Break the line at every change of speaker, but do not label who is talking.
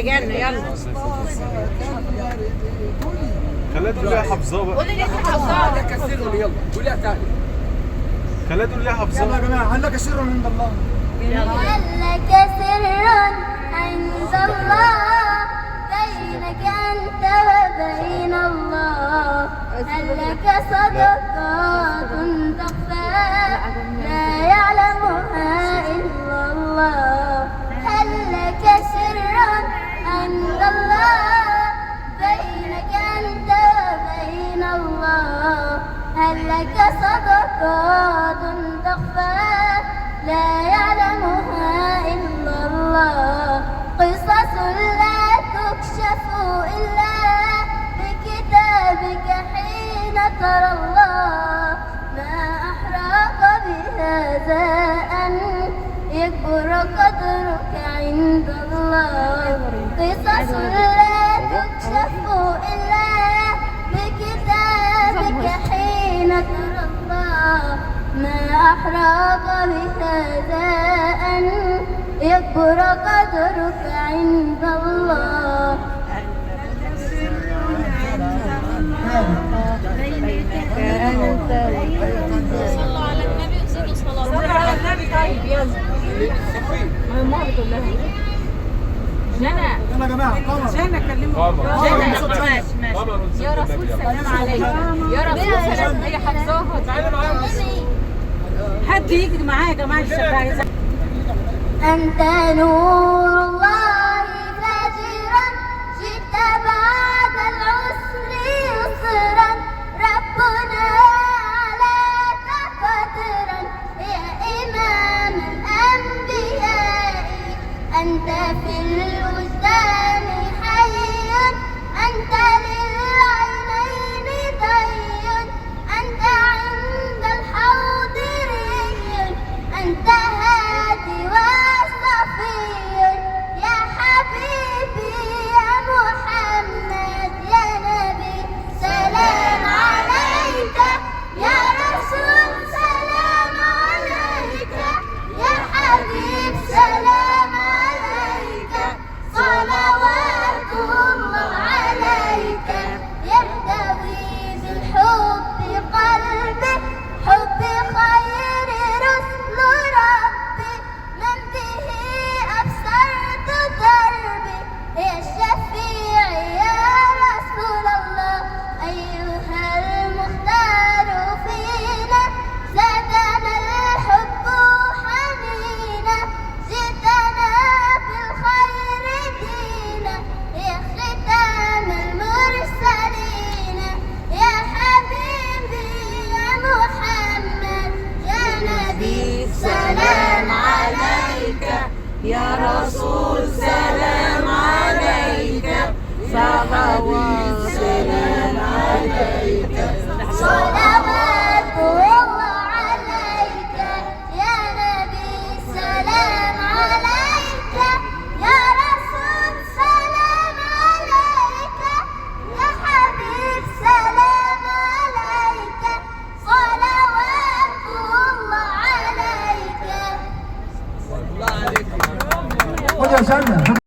يا جنة يلا.
خليها تقول ليها حافظاه بقى.
قولي لي انت حافظاها.
لك سر يلا قولها تاني.
خليها تقول ليها حافظاه.
يلا يا جماعه، هل لك سر عند الله؟
هل لك سر عند الله بينك أنت وبين الله؟ هل لك صدقات تخفى لا يعلمها إلا الله؟ هل لك سر عند الله بينك أنت وبين الله؟ هل لك صدقات تخفى لا يعلمها إلا الله؟ قصص لا تكشف إلا بكتابك حين ترى الله. ما أحرق بهذا أن يكبر قدرك عند الله. قصص لا تكشف إلا بكتابك حين ترى الله. ما أحرق بهذا أن يكبر قدرك عند الله.
صلوا على النبي وزيدوا صلاة. صلوا على النبي. طيب يلا. ما بتقول لها جنى.
يلا يا جماعه، قمر.
جنى كلمها. جنى ماشي ماشي. يا رسول سلام عليك. يا رسول سلام. هي حافظاها. تعالي معايا. حد يجري معايا يا جماعه الشباب.
أنت نور